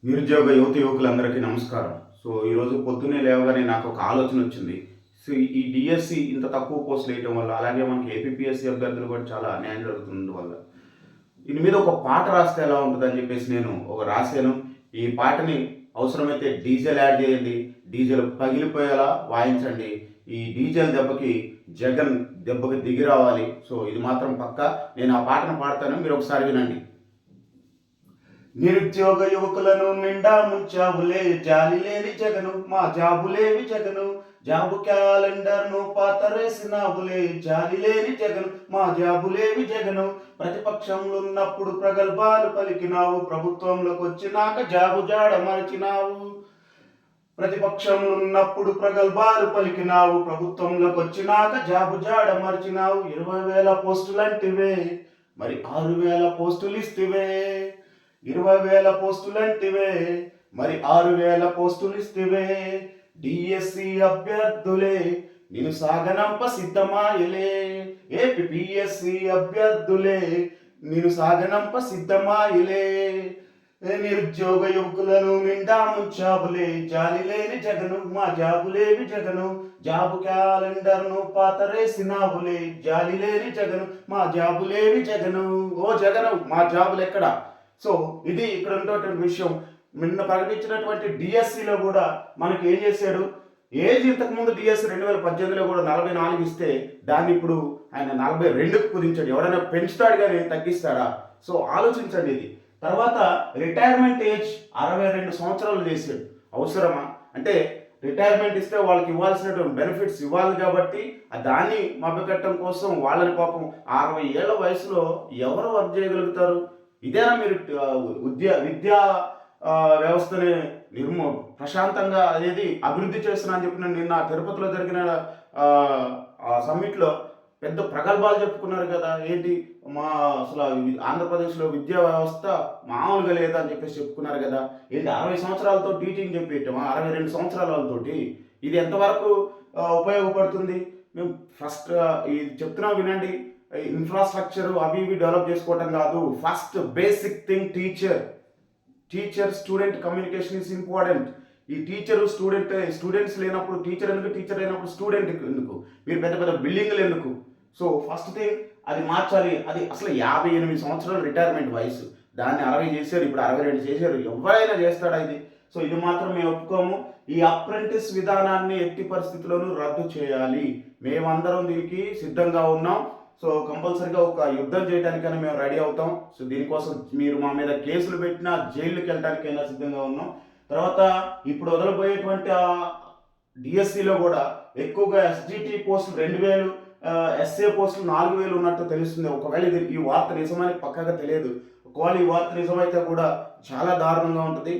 నిరుద్యోగ యువకులందరికీ నమస్కారం. ఈరోజు పొద్దున్నే లేవగానే నాకు ఒక ఆలోచన వచ్చింది. ఈ డిఎస్సి ఇంత తక్కువ పోస్టులు వేయటం వల్ల, అలాగే మనకి ఏపీపీఎస్సీ అభ్యర్థులు కూడా చాలా అన్యాయం జరుగుతున్నందువల్ల, దీని మీద ఒక పాట రాస్తే ఎలా ఉంటుందని చెప్పేసి నేను రాశాను. ఈ పాటని అవసరమైతే డీజెల్ యాడ్ చేయండి, డీజెల్ పగిలిపోయేలా వాయించండి. ఈ డీజెల్ దెబ్బకి జగన్ దెబ్బకి దిగి రావాలి. ఇది మాత్రం పక్కా. నేను ఆ పాటను పాడతాను, మీరు ఒకసారి వినండి. నిరుద్యోగ యువకులను నిండా ముంచావులే, జాలి లేని జగను, మా జాబులేవి జగను, జాబు క్యాలెండర్ను పాతరేసినావులే, జాలి లేని జగను, మా జాబులేవి జగను. ప్రతిపక్షంలో ఉన్నప్పుడు ప్రగల్భాలు పలికినావు, ప్రభుత్వంలోకి వచ్చినాక జాబు జాడ మరచినావు. ప్రతిపక్షంలో ఉన్నప్పుడు ప్రగల్భాలు పలికినావు, ప్రభుత్వంలోకి వచ్చినాక జాబు జాడ మరచినావు. 20,000 పోస్టులంటివే, మరి 6,000 పోస్టులు ఇస్తివే. 20,000 పోస్టులంటివే, మరి 6,000 పోస్టులు ఇస్తివే. డిఎస్సి అభ్యర్థులే నేను సాగనంప సిద్ధమాయలే, ఏపీఎస్సి అభ్యర్థులే నేను సాగనంప సిద్ధమాయలే. నిరుద్యోగ యువకులను నిండా ముంచావులే, జాలి లేని జగను, మా జాబులేవి జగను, జాబు క్యాలెండర్ను పాతరేసినావులే, జాలి లేని జగను, మా జాబులేవి జగను. ఓ జగను, మా జాబులు ఎక్కడ? ఇది ఇక్కడ ఉన్నటువంటి విషయం. నిన్న ప్రకటించినటువంటి డిఎస్సిలో కూడా మనకి ఏం చేశాడు, ఏజ్ ఇంతకుముందు డిఎస్సి 2018లో కూడా 44 ఇస్తే దాన్ని ఇప్పుడు ఆయన 42కు కుదించాడు. ఎవరైనా పెంచుతాడు కానీ తగ్గిస్తాడా? ఆలోచించండి ఇది. తర్వాత రిటైర్మెంట్ ఏజ్ 62 సంవత్సరాలు చేశాడు. అవసరమా? అంటే రిటైర్మెంట్ ఇస్తే వాళ్ళకి ఇవ్వాల్సినటువంటి బెనిఫిట్స్ ఇవ్వాలి కాబట్టి దాన్ని మభ్యపెట్టడం కోసం వాళ్ళని పాపం 60 ఏళ్ల వయసులో ఎవరు వర్క్ చేయగలుగుతారు? ఇదేనా మీరు విద్యా వ్యవస్థని ప్రశాంతంగా అనేది అభివృద్ధి చేస్తున్నా అని చెప్పిన నిన్న తిరుపతిలో జరిగిన సమ్మిట్లో పెద్ద ప్రగల్భాలు చెప్పుకున్నారు కదా. ఏంటి మా అసలు ఆంధ్రప్రదేశ్లో విద్యా వ్యవస్థ మామూలుగా లేదా అని చెప్పేసి చెప్పుకున్నారు కదా. ఏంటి 60 సంవత్సరాలతో టీచింగ్ చెప్పేయటమా? 62 సంవత్సరాల వాళ్ళతోటి ఇది ఎంతవరకు ఉపయోగపడుతుంది? మేము ఫస్ట్ ఇది చెప్తున్నాం వినండి. ఇన్ఫ్రాస్ట్రక్చర్ అవి ఇవి డెవలప్ చేసుకోవటం కాదు. First basic thing teacher student communication is important. ఈ టీచరు స్టూడెంట్స్ లేనప్పుడు టీచర్ ఎందుకు, టీచర్ లేనప్పుడు స్టూడెంట్ ఎందుకు, మీరు పెద్ద పెద్ద బిల్డింగ్లు ఎందుకు? ఫస్ట్ థింగ్ అది మార్చాలి. అది అసలు 58 సంవత్సరాలు రిటైర్మెంట్ వయసు, దాన్ని 60 చేశారు, ఇప్పుడు 62 చేశారు. ఎవరైనా చేస్తాడా ఇది? ఇది మాత్రం మేము ఒప్పుకోము. ఈ అప్రెంటిస్ విధానాన్ని ఎట్టి పరిస్థితుల్లోనూ రద్దు చేయాలి. మేమందరం దీనికి సిద్ధంగా ఉన్నాం. కంపల్సరీగా ఒక యుద్ధం చేయడానికైనా మేము రెడీ అవుతాం. దీనికోసం మీరు మా మీద కేసులు పెట్టినా జైలుకి వెళ్ళడానికైనా సిద్ధంగా ఉన్నాం. తర్వాత ఇప్పుడు వదలబోయేటువంటి డిఎస్సిలో కూడా ఎక్కువగా ఎస్జిటి పోస్టులు 2,000, ఎస్ఏ పోస్టులు 4,000 ఉన్నట్టు తెలుస్తుంది. ఒకవేళ ఈ వార్త నిజమని పక్కగా తెలియదు. ఒకవేళ ఈ వార్త నిజమైతే కూడా చాలా దారుణంగా ఉంటుంది.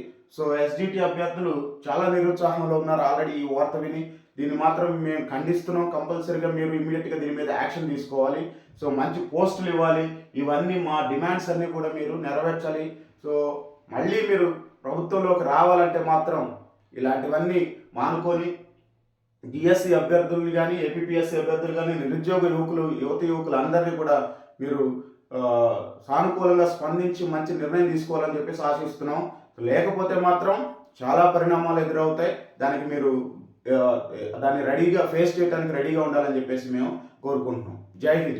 ఎస్జిటి అభ్యర్థులు చాలా నిరుత్సాహంలో ఉన్నారు ఆల్రెడీ ఈ వార్త విని. దీన్ని మాత్రం మేము ఖండిస్తున్నాం. కంపల్సరీగా మీరు ఇమ్మీడియట్గా దీని మీద యాక్షన్ తీసుకోవాలి. మంచి పోస్టులు ఇవ్వాలి. ఇవన్నీ మా డిమాండ్స్ అన్నీ కూడా మీరు నెరవేర్చాలి. మళ్ళీ మీరు ప్రభుత్వంలోకి రావాలంటే మాత్రం ఇలాంటివన్నీ మానుకొని డిఎస్సి అభ్యర్థులు కానీ, ఏపీపీఎస్సీ అభ్యర్థులు కానీ, నిరుద్యోగ యువకులు అందరినీ కూడా మీరు సానుకూలంగా స్పందించి మంచి నిర్ణయం తీసుకోవాలని చెప్పేసి ఆశిస్తున్నాం. లేకపోతే మాత్రం చాలా పరిణామాలు ఎదురవుతాయి. దానికి మీరు దాన్ని ఫేస్ చేయడానికి రెడీగా ఉండాలని చెప్పేసి మేము కోరుకుంటున్నాం. జై హింద్.